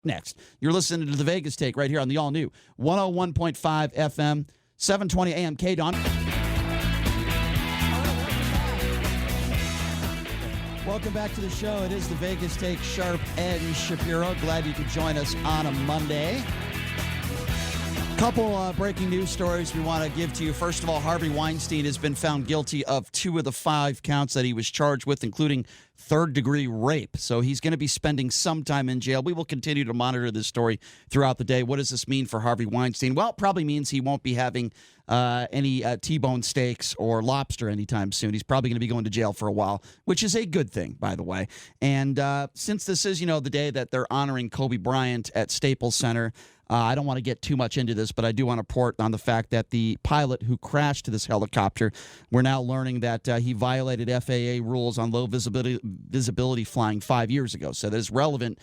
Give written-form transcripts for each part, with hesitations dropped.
next. You're listening to the Vegas Take right here on the all-new 101.5 FM, 720 AM KDON. Welcome back to the show. It is the Vegas Take, Sharp and Shapiro. Glad you could join us on a Monday. Couple breaking news stories we want to give to you. First of all, Harvey Weinstein has been found guilty of 2 of the 5 counts that he was charged with, including third-degree rape. So he's going to be spending some time in jail. We will continue to monitor this story throughout the day. What does this mean for Harvey Weinstein? Well, it probably means he won't be having any T-bone steaks or lobster anytime soon. He's probably going to be going to jail for a while, which is a good thing, by the way. And since this is, the day that they're honoring Kobe Bryant at Staples Center, I don't want to get too much into this, but I do want to report on the fact that the pilot who crashed this helicopter, we're now learning that he violated FAA rules on low visibility flying 5 years ago. So that is relevant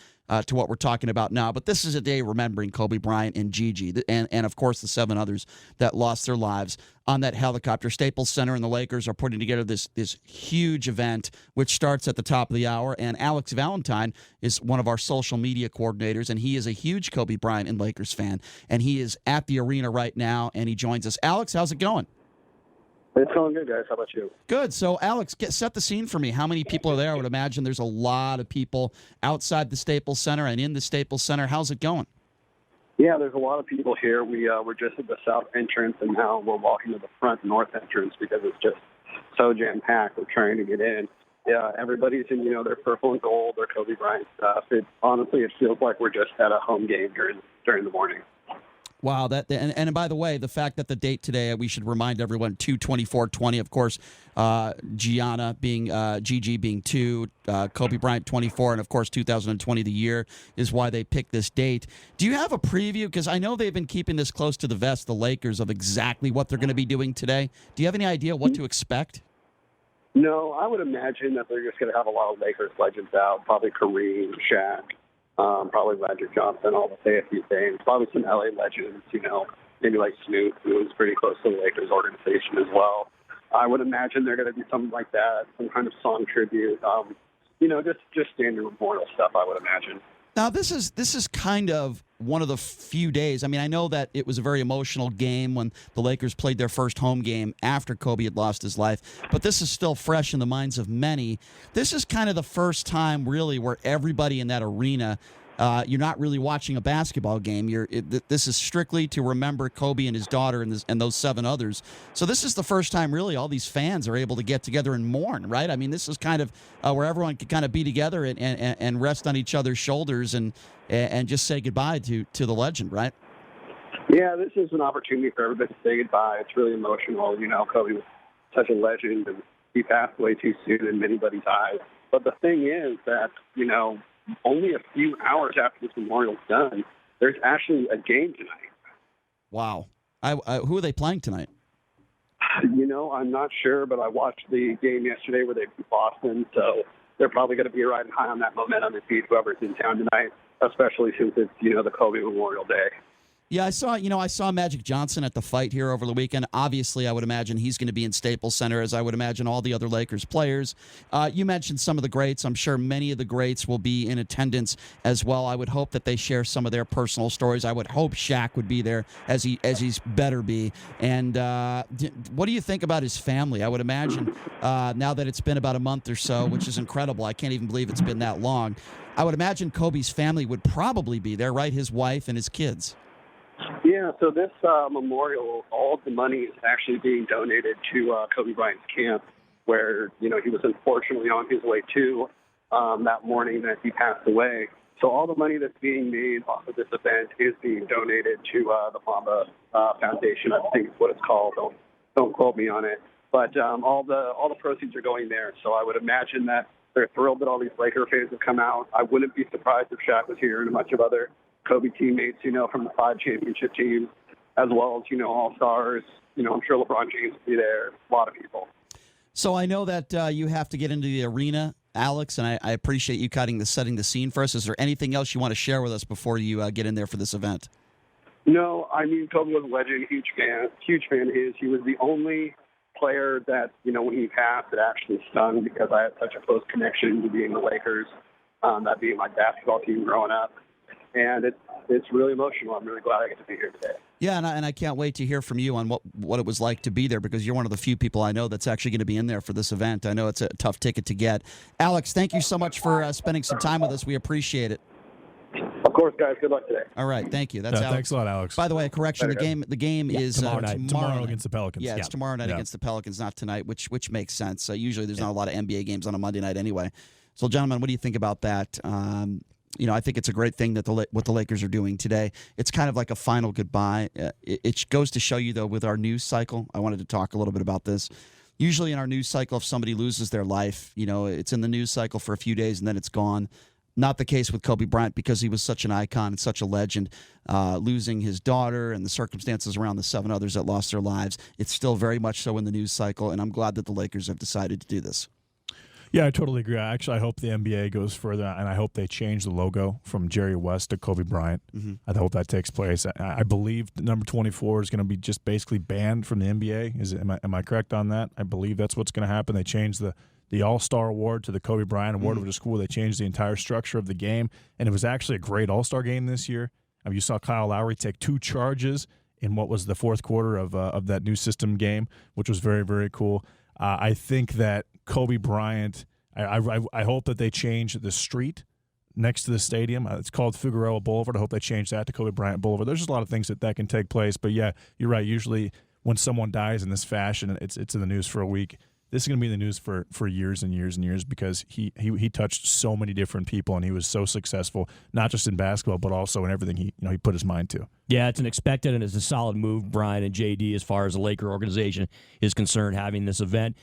to what we're talking about now. But this is a day remembering Kobe Bryant and Gigi, and of course the 7 others that lost their lives on that helicopter. Staples Center and the Lakers are putting together this huge event, which starts at the top of the hour. And Alex Valentine is one of our social media coordinators, and he is a huge Kobe Bryant and Lakers fan. And he is at the arena right now, and he joins us. Alex, how's it going? It's going good, guys. How about you? Good. So, Alex, set the scene for me. How many people are there? I would imagine there's a lot of people outside the Staples Center and in the Staples Center. How's it going? Yeah, there's a lot of people here. We're just at the south entrance, and now we're walking to the front north entrance because it's just so jam-packed. We're trying to get in. Yeah, everybody's in, their purple and gold, their Kobe Bryant stuff. Honestly, it feels like we're just at a home game during the morning. Wow, and by the way, the fact that the date today, we should remind everyone, 2/24/20, of course, Gigi being 2, Kobe Bryant 24, and of course 2020, the year, is why they picked this date. Do you have a preview? Because I know they've been keeping this close to the vest, the Lakers, of exactly what they're going to be doing today. Do you have any idea what to expect? No, I would imagine that they're just going to have a lot of Lakers legends out, probably Kareem, Shaq. Probably Magic Johnson, all to say a few things. Probably some LA legends, maybe like Snoop, who was pretty close to the Lakers organization as well. I would imagine they're going to do something like that, some kind of song tribute. Just standard memorial stuff, I would imagine. Now, this is kind of one of the few days. I mean, I know that it was a very emotional game when the Lakers played their first home game after Kobe had lost his life, but this is still fresh in the minds of many. This is kind of the first time, really, where everybody in that arena, you're not really watching a basketball game. This is strictly to remember Kobe and his daughter and those 7 others. So this is the first time, really, all these fans are able to get together and mourn, right? I mean, this is kind of where everyone can kind of be together and rest on each other's shoulders and just say goodbye to the legend, right? Yeah, this is an opportunity for everybody to say goodbye. It's really emotional. Kobe was such a legend, and he passed away too soon in anybody's eyes. But the thing is that, only a few hours after this memorial's done, there's actually a game tonight. Wow. Who are they playing tonight? I'm not sure, but I watched the game yesterday where they beat Boston, so they're probably going to be riding high on that momentum and beat whoever's in town tonight, especially since it's, the Kobe Memorial Day. Yeah, I saw Magic Johnson at the fight here over the weekend. Obviously, I would imagine he's going to be in Staples Center, as I would imagine all the other Lakers players. You mentioned some of the greats. I'm sure many of the greats will be in attendance as well. I would hope that they share some of their personal stories. I would hope Shaq would be there, as he's better be. And what do you think about his family? I would imagine now that it's been about a month or so, which is incredible. I can't even believe it's been that long. I would imagine Kobe's family would probably be there, right? His wife and his kids. Yeah, so this memorial, all of the money is actually being donated to Kobe Bryant's camp, where, he was unfortunately on his way to that morning that he passed away. So all the money that's being made off of this event is being donated to the Mamba Foundation, I think is what it's called. Don't quote me on it. But all the proceeds are going there. So I would imagine that they're thrilled that all these Laker fans have come out. I wouldn't be surprised if Shaq was here and a bunch of other Kobe teammates, from the 5 championship teams, as well as, all-stars. I'm sure LeBron James will be there, a lot of people. So I know that you have to get into the arena, Alex, and I appreciate you setting the scene for us. Is there anything else you want to share with us before you get in there for this event? No, I mean, Kobe was a legend, huge fan of his. He was the only player that, when he passed, it actually stung because I had such a close connection to being the Lakers, that being my basketball team growing up. and it's really emotional. I'm really glad I get to be here today. Yeah, and I can't wait to hear from you on what it was like to be there, because you're one of the few people I know that's actually going to be in there for this event. I know it's a tough ticket to get. Alex, thank you so much for spending some time with us. We appreciate it. Of course, guys. Good luck today. All right, thank you. That's Alex. Thanks a lot, Alex. By the way, a correction: the game is tomorrow night. Tomorrow night. against the Pelicans. Yeah, it's tomorrow night against the Pelicans, not tonight, which makes sense. Usually, there's not a lot of NBA games on a Monday night anyway. So, gentlemen, what do you think about that? I think it's a great thing that what the Lakers are doing today. It's kind of like a final goodbye. It goes to show you, though, with our news cycle. I wanted to talk a little bit about this. Usually, in our news cycle, if somebody loses their life, it's in the news cycle for a few days and then it's gone. Not the case with Kobe Bryant, because he was such an icon and such a legend. Losing his daughter and the circumstances around the 7 others that lost their lives, it's still very much so in the news cycle, and I'm glad that the Lakers have decided to do this. Yeah, I totally agree. Actually, I hope the NBA goes further, and I hope they change the logo from Jerry West to Kobe Bryant. Mm-hmm. I hope that takes place. I believe number 24 is going to be just basically banned from the NBA. Am I correct on that? I believe that's what's going to happen. They changed the All-Star Award to the Kobe Bryant Award over the school. They changed the entire structure of the game, and it was actually a great All-Star game this year. You saw Kyle Lowry take 2 charges in what was the fourth quarter of that new system game, which was very, very cool. I think that Kobe Bryant, I hope that they change the street next to the stadium. It's called Figueroa Boulevard. I hope they change that to Kobe Bryant Boulevard. There's just a lot of things that can take place. But, yeah, you're right. Usually when someone dies in this fashion, it's in the news for a week. This is going to be in the news for years and years and years, because he touched so many different people, and he was so successful, not just in basketball but also in everything he put his mind to. Yeah, it's an expected and it's a solid move, Brian and JD, as far as the Laker organization is concerned, having this event.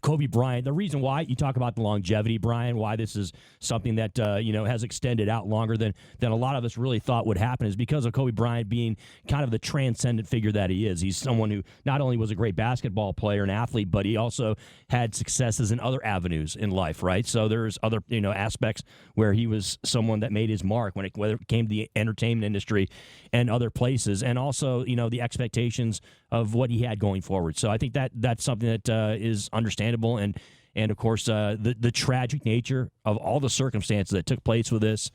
Kobe Bryant, the reason why you talk about the longevity, Brian, why this is something that has extended out longer than a lot of us really thought would happen, is because of Kobe Bryant being kind of the transcendent figure that he is. He's someone who not only was a great basketball player and athlete, but he also had successes in other avenues in life, right? So there's other aspects where he was someone that made his mark whether it came to the entertainment industry and other places, and also the expectations of what he had going forward. So I think that's something that is understandable, and of course the tragic nature of all the circumstances that took place with this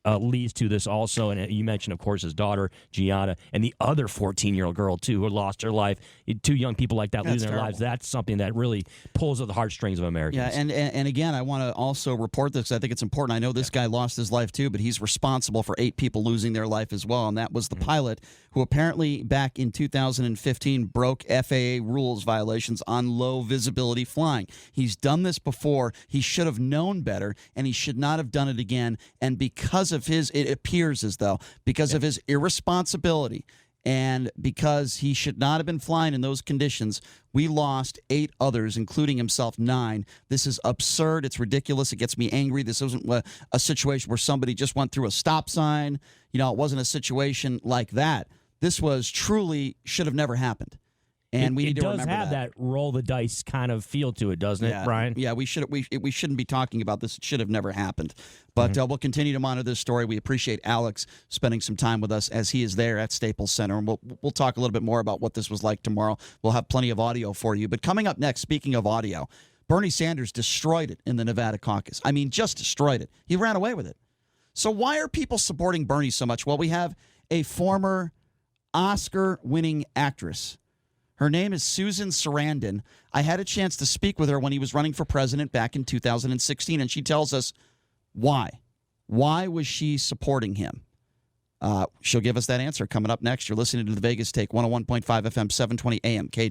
leads to this also. And you mentioned, of course, his daughter Gianna, and the other 14-year-old girl too, who lost her life. 2 young people like that losing their lives, that's something that really pulls at the heartstrings of Americans. Yeah, and again, I want to also report this, because I think it's important. I know this guy lost his life too, but he's responsible for 8 people losing their life as well, and that was the pilot who apparently back in 2015 broke FAA rules violations on low visibility flying. He's done this before. He should have known better, and he should not have done it again. And because of it appears as though because of his irresponsibility, and because he should not have been flying in those conditions, we lost 8 others, including himself, 9. This is absurd. It's ridiculous. It gets me angry. This isn't a situation where somebody just went through a stop sign. It wasn't a situation like that. This was truly should have never happened. And we need to remember that. It does have that roll the dice kind of feel to it, doesn't it, Brian? Yeah, we shouldn't be talking about this. It should have never happened. But we'll continue to monitor this story. We appreciate Alex spending some time with us as he is there at Staples Center. And we'll talk a little bit more about what this was like tomorrow. We'll have plenty of audio for you. But coming up next, speaking of audio, Bernie Sanders destroyed it in the Nevada caucus. I mean, just destroyed it. He ran away with it. So why are people supporting Bernie so much? Well, we have a former Oscar-winning actress. Her name is Susan Sarandon. I had a chance to speak with her when he was running for president back in 2016, and she tells us why. Why was she supporting him? She'll give us that answer coming up next. You're listening to the Vegas Take, 101.5 FM, 720 AM, KDON.